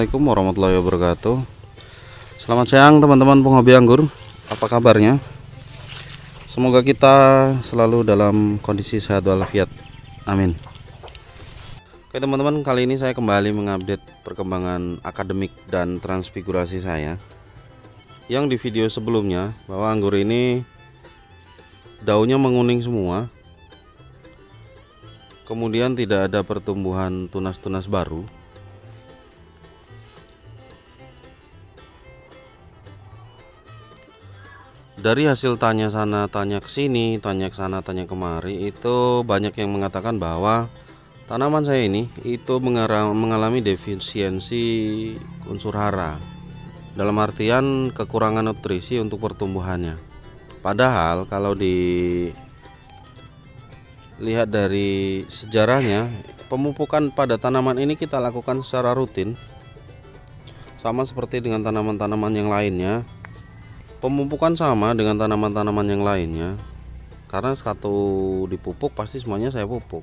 Assalamualaikum warahmatullahi wabarakatuh. Selamat siang teman-teman penghobi anggur. Apa kabarnya? Semoga kita selalu dalam kondisi sehat walafiat. Amin. Oke teman-teman, kali ini saya kembali mengupdate perkembangan akademik dan transfigurasi saya. Yang di video sebelumnya bahwa anggur ini daunnya menguning semua. Kemudian tidak ada pertumbuhan tunas-tunas baru. Dari hasil tanya sana, tanya ke sini, tanya ke sana, tanya kemari, itu banyak yang mengatakan bahwa tanaman saya ini itu mengalami defisiensi unsur hara. Dalam artian kekurangan nutrisi untuk pertumbuhannya. Padahal kalau dilihat dari sejarahnya, pemupukan pada tanaman ini kita lakukan secara rutin. Sama seperti dengan tanaman-tanaman yang lainnya. Pemupukan sama dengan tanaman-tanaman yang lainnya, karena satu dipupuk pasti semuanya saya pupuk,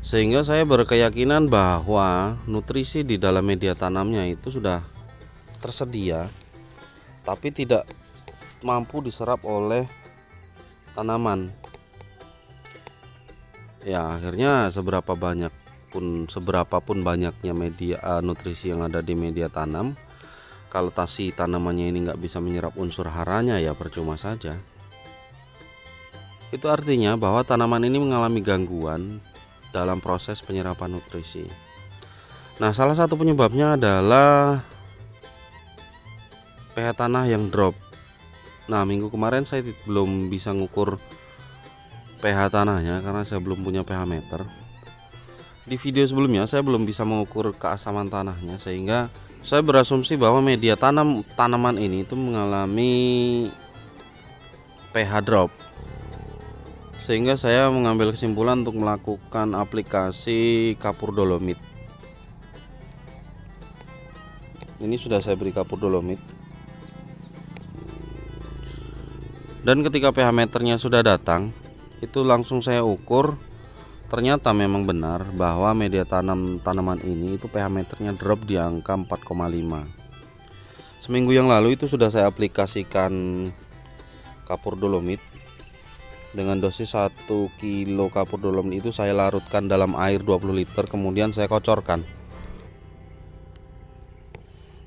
sehingga saya berkeyakinan bahwa nutrisi di dalam media tanamnya itu sudah tersedia, tapi tidak mampu diserap oleh tanaman. Ya akhirnya seberapapun banyaknya media nutrisi yang ada di media tanam, kalau tanamannya ini nggak bisa menyerap unsur haranya, ya percuma saja. Itu artinya bahwa tanaman ini mengalami gangguan dalam proses penyerapan nutrisi. Nah, salah satu penyebabnya adalah pH tanah yang drop. Nah, minggu kemarin saya belum bisa ngukur pH tanahnya karena saya belum punya pH meter. Di video sebelumnya saya belum bisa mengukur keasaman tanahnya, sehingga saya berasumsi bahwa media tanaman ini itu mengalami pH drop, sehingga saya mengambil kesimpulan untuk melakukan aplikasi kapur dolomit. Ini sudah saya beri kapur dolomit, dan ketika pH meternya sudah datang, itu langsung saya ukur. Ternyata memang benar bahwa media tanaman ini itu pH meternya drop di angka 4,5. Seminggu yang lalu itu sudah saya aplikasikan kapur dolomit dengan dosis 1 kilo kapur dolomit itu saya larutkan dalam air 20 liter, kemudian saya kocorkan.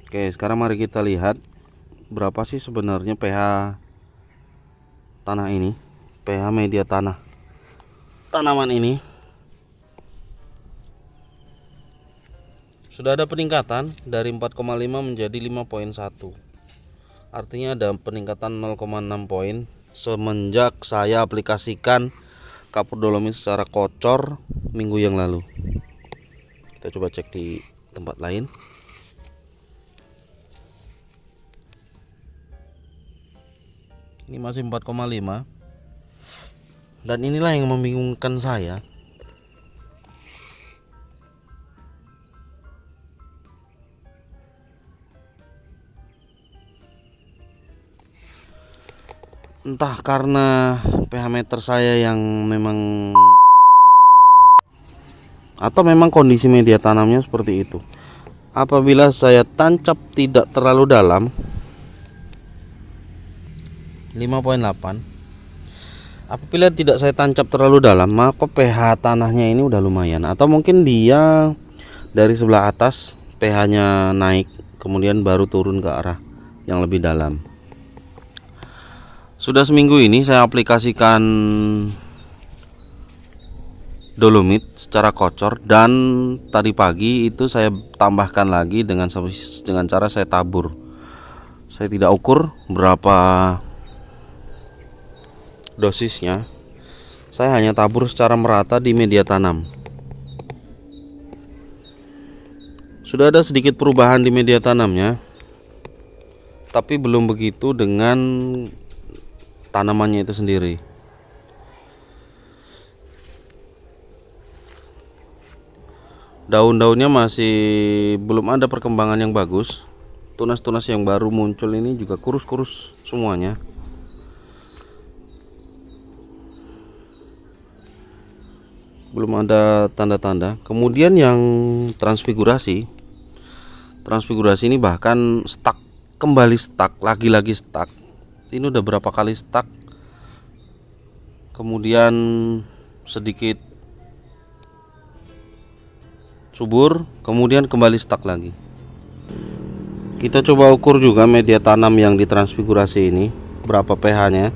Oke, sekarang mari kita lihat berapa sih sebenarnya pH tanah ini, pH media tanaman ini. Sudah ada peningkatan dari 4,5 menjadi 5,1. Artinya ada peningkatan 0,6 poin semenjak saya aplikasikan kapur dolomit secara kocor minggu yang lalu. Kita coba cek di tempat lain. Ini masih 4,5. Dan inilah yang membingungkan saya. Entah karena pH meter saya yang atau memang kondisi media tanamnya seperti itu. Apabila saya tancap tidak terlalu dalam 5,8, apabila tidak saya tancap terlalu dalam, maka pH tanahnya ini udah lumayan. Atau mungkin dia dari sebelah atas pH-nya naik, kemudian baru turun ke arah yang lebih dalam. Sudah seminggu ini saya aplikasikan dolomit secara kocor, dan tadi pagi itu saya tambahkan lagi dengan cara saya tabur. Saya tidak ukur berapa dosisnya, saya hanya tabur secara merata di media tanam. Sudah ada sedikit perubahan di media tanamnya, tapi belum begitu dengan tanamannya itu sendiri. Daun-daunnya masih belum ada perkembangan yang bagus. Tunas-tunas yang baru muncul ini juga kurus-kurus semuanya. Belum ada tanda-tanda. Kemudian yang transfigurasi transfigurasi ini bahkan stuck, kembali stuck, lagi-lagi stuck. Ini udah berapa kali stuck, kemudian sedikit subur, kemudian kembali stuck lagi. Kita coba ukur juga media tanam yang ditransfigurasi ini berapa pH-nya.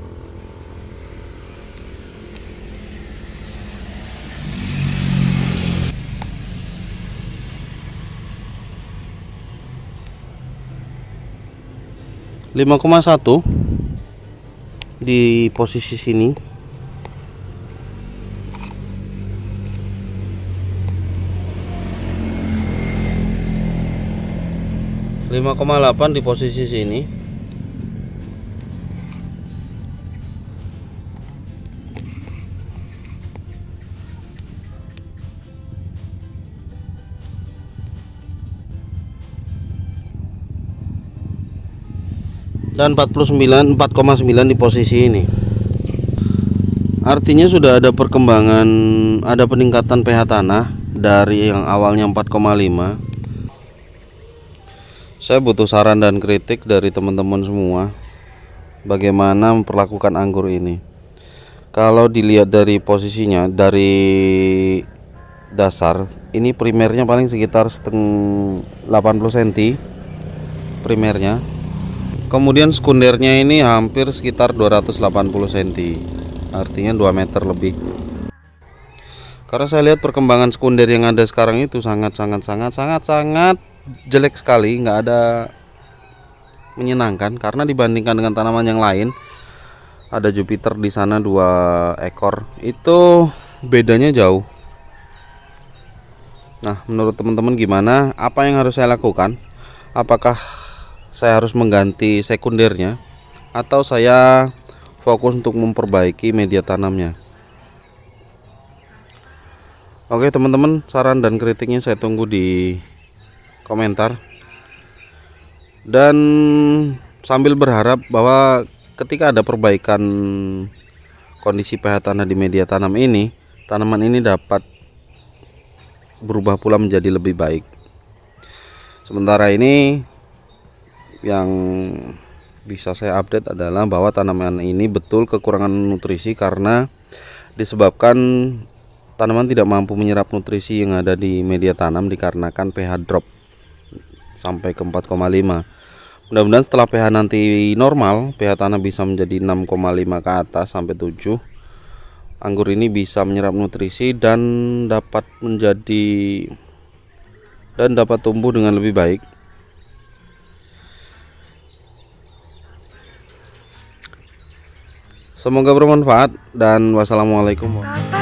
Lima koma satu di posisi sini. 5,8 di posisi sini. Dan 4,9 di posisi ini. Artinya sudah ada perkembangan, ada peningkatan pH tanah dari yang awalnya 4,5. Saya butuh saran dan kritik dari teman-teman semua, bagaimana memperlakukan anggur ini. Kalau dilihat dari posisinya, dari dasar, ini primernya paling sekitar 80 cm primernya. Kemudian sekundernya ini hampir sekitar 280 cm, artinya 2 meter lebih. Karena saya lihat perkembangan sekunder yang ada sekarang itu sangat jelek sekali, nggak ada menyenangkan. Karena dibandingkan dengan tanaman yang lain, ada Jupiter di sana 2 ekor, itu bedanya jauh. Nah, menurut teman-teman gimana? Apa yang harus saya lakukan? Apakah saya harus mengganti sekundernya atau saya fokus untuk memperbaiki media tanamnya? Oke teman-teman, saran dan kritiknya saya tunggu di komentar. Dan sambil berharap bahwa ketika ada perbaikan kondisi pH tanah di media tanam ini, tanaman ini dapat berubah pula menjadi lebih baik. Sementara ini yang bisa saya update adalah bahwa tanaman ini betul kekurangan nutrisi karena disebabkan tanaman tidak mampu menyerap nutrisi yang ada di media tanam dikarenakan pH drop sampai ke 4,5. Mudah-mudahan setelah pH nanti normal, pH tanah bisa menjadi 6,5 ke atas sampai 7. Anggur ini bisa menyerap nutrisi dan dapat tumbuh dengan lebih baik. Semoga bermanfaat dan wassalamualaikum warahmatullahi wabarakatuh.